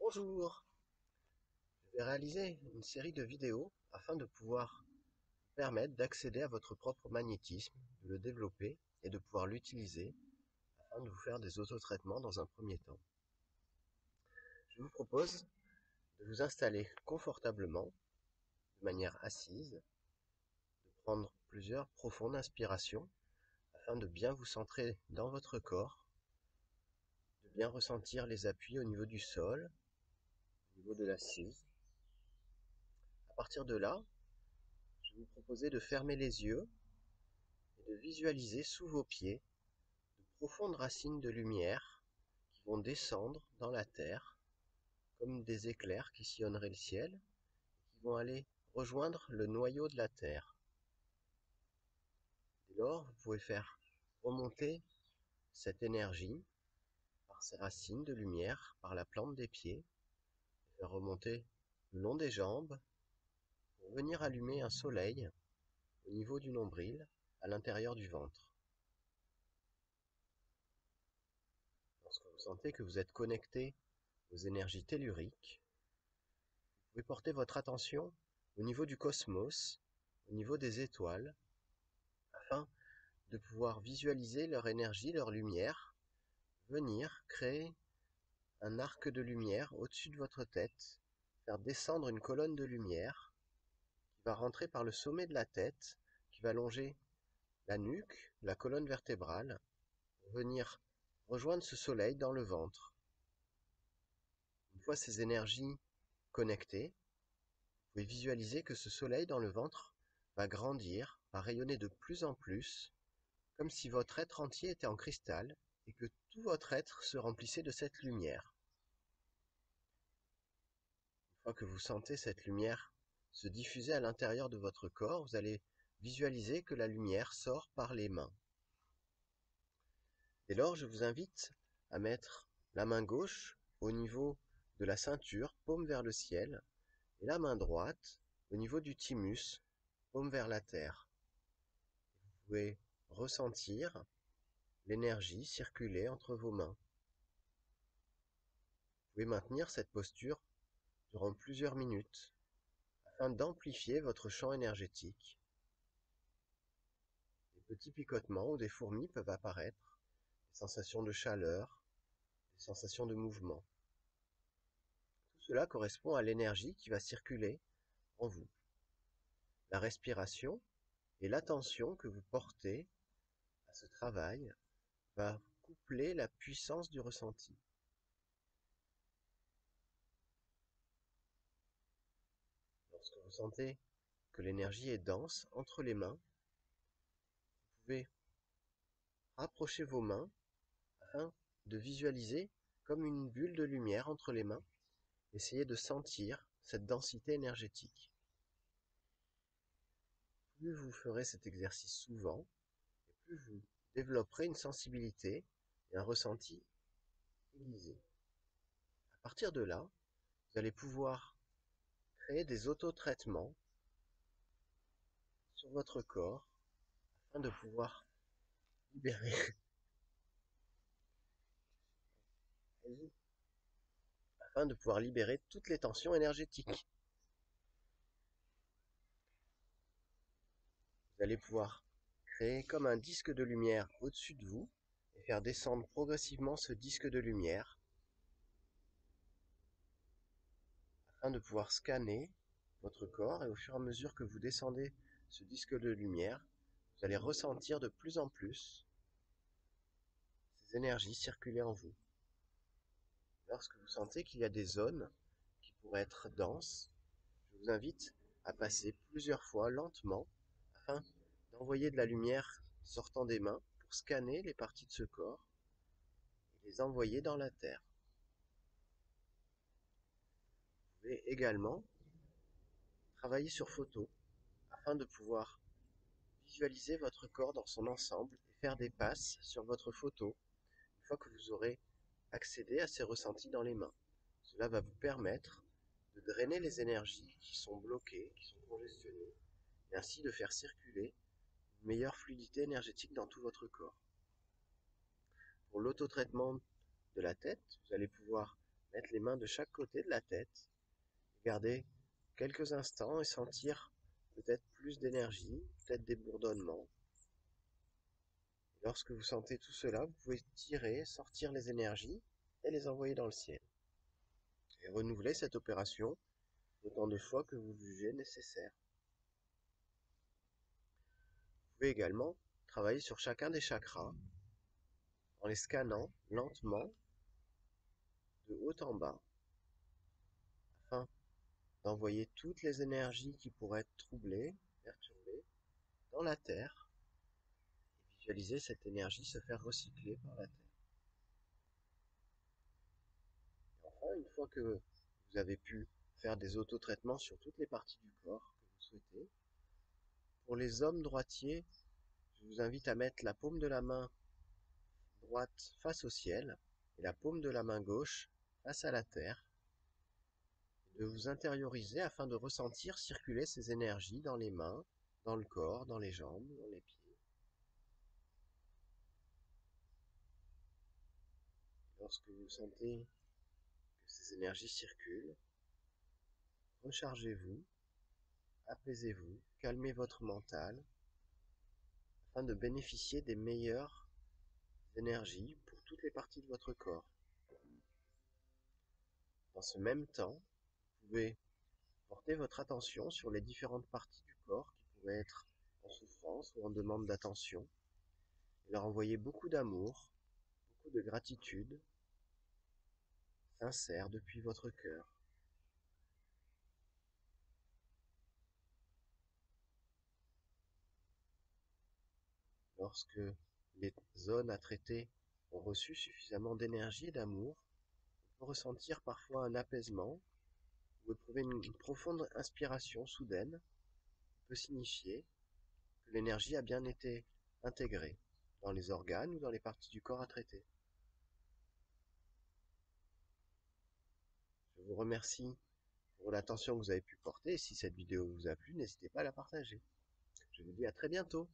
Bonjour, je vais réaliser une série de vidéos afin de pouvoir vous permettre d'accéder à votre propre magnétisme, de le développer et de pouvoir l'utiliser afin de vous faire des autotraitements dans un premier temps. Je vous propose de vous installer confortablement, de manière assise, de prendre plusieurs profondes inspirations afin de bien vous centrer dans votre corps, de bien ressentir les appuis au niveau du sol, au niveau de l'assise. À partir de là, je vais vous proposer de fermer les yeux et de visualiser sous vos pieds de profondes racines de lumière qui vont descendre dans la terre comme des éclairs qui sillonneraient le ciel et qui vont aller rejoindre le noyau de la terre. Dès lors, vous pouvez faire remonter cette énergie par ces racines de lumière, par la plante des pieds, et faire remonter le long des jambes pour venir allumer un soleil au niveau du nombril, à l'intérieur du ventre. Lorsque vous sentez que vous êtes connecté aux énergies telluriques, vous pouvez porter votre attention au niveau du cosmos, au niveau des étoiles, afin de pouvoir visualiser leur énergie, leur lumière, venir créer un arc de lumière au-dessus de votre tête, faire descendre une colonne de lumière qui va rentrer par le sommet de la tête, qui va longer la nuque, la colonne vertébrale, pour venir rejoindre ce soleil dans le ventre. Une fois ces énergies connectées, vous pouvez visualiser que ce soleil dans le ventre va grandir, va rayonner de plus en plus, comme si votre être entier était en cristal et que tout votre être se remplissait de cette lumière. Une fois que vous sentez cette lumière se diffuser à l'intérieur de votre corps, vous allez visualiser que la lumière sort par les mains. Dès lors, je vous invite à mettre la main gauche au niveau de la ceinture, paume vers le ciel, et la main droite au niveau du thymus, paume vers la terre. Vous pouvez ressentir l'énergie circuler entre vos mains. Vous pouvez maintenir cette posture durant plusieurs minutes afin d'amplifier votre champ énergétique. Des petits picotements ou des fourmis peuvent apparaître, des sensations de chaleur, des sensations de mouvement. Tout cela correspond à l'énergie qui va circuler en vous. La respiration et l'attention que vous portez à ce travail va coupler la puissance du ressenti. Lorsque vous sentez que l'énergie est dense entre les mains, vous pouvez rapprocher vos mains afin de visualiser comme une bulle de lumière entre les mains. Essayez de sentir cette densité énergétique. Plus vous ferez cet exercice souvent, et plus vous développerez une sensibilité et un ressenti aiguisé. À partir de là, vous allez pouvoir créer des autotraitements sur votre corps afin de pouvoir libérer afin de pouvoir libérer toutes les tensions énergétiques. Vous allez pouvoir créer comme un disque de lumière au-dessus de vous et faire descendre progressivement ce disque de lumière afin de pouvoir scanner votre corps, et au fur et à mesure que vous descendez ce disque de lumière, vous allez ressentir de plus en plus ces énergies circuler en vous. Lorsque vous sentez qu'il y a des zones qui pourraient être denses, je vous invite à passer plusieurs fois lentement afin d'envoyer de la lumière sortant des mains pour scanner les parties de ce corps et les envoyer dans la terre. Vous pouvez également travailler sur photo afin de pouvoir visualiser votre corps dans son ensemble et faire des passes sur votre photo une fois que vous aurez accédé à ces ressentis dans les mains. Cela va vous permettre de drainer les énergies qui sont bloquées, qui sont congestionnées, et ainsi de faire circuler une meilleure fluidité énergétique dans tout votre corps. Pour l'autotraitement de la tête, vous allez pouvoir mettre les mains de chaque côté de la tête, garder quelques instants et sentir peut-être plus d'énergie, peut-être des bourdonnements. Lorsque vous sentez tout cela, vous pouvez tirer, sortir les énergies et les envoyer dans le ciel. Et renouveler cette opération autant de fois que vous jugez nécessaire. Vous pouvez également travailler sur chacun des chakras en les scannant lentement de haut en bas afin d'envoyer toutes les énergies qui pourraient être troublées, perturbées dans la Terre et visualiser cette énergie se faire recycler par la Terre. Et enfin, une fois que vous avez pu faire des autotraitements sur toutes les parties du corps que vous souhaitez, pour les hommes droitiers, je vous invite à mettre la paume de la main droite face au ciel et la paume de la main gauche face à la terre, et de vous intérioriser afin de ressentir circuler ces énergies dans les mains, dans le corps, dans les jambes, dans les pieds. Lorsque vous sentez que ces énergies circulent, rechargez-vous, apaisez-vous, calmez votre mental afin de bénéficier des meilleures énergies pour toutes les parties de votre corps. Dans ce même temps, vous pouvez porter votre attention sur les différentes parties du corps qui pourraient être en souffrance ou en demande d'attention, et leur envoyer beaucoup d'amour, beaucoup de gratitude, sincère depuis votre cœur. Lorsque les zones à traiter ont reçu suffisamment d'énergie et d'amour, on peut ressentir parfois un apaisement ou éprouver une profonde inspiration soudaine qui peut signifier que l'énergie a bien été intégrée dans les organes ou dans les parties du corps à traiter. Je vous remercie pour l'attention que vous avez pu porter, et si cette vidéo vous a plu, n'hésitez pas à la partager. Je vous dis à très bientôt.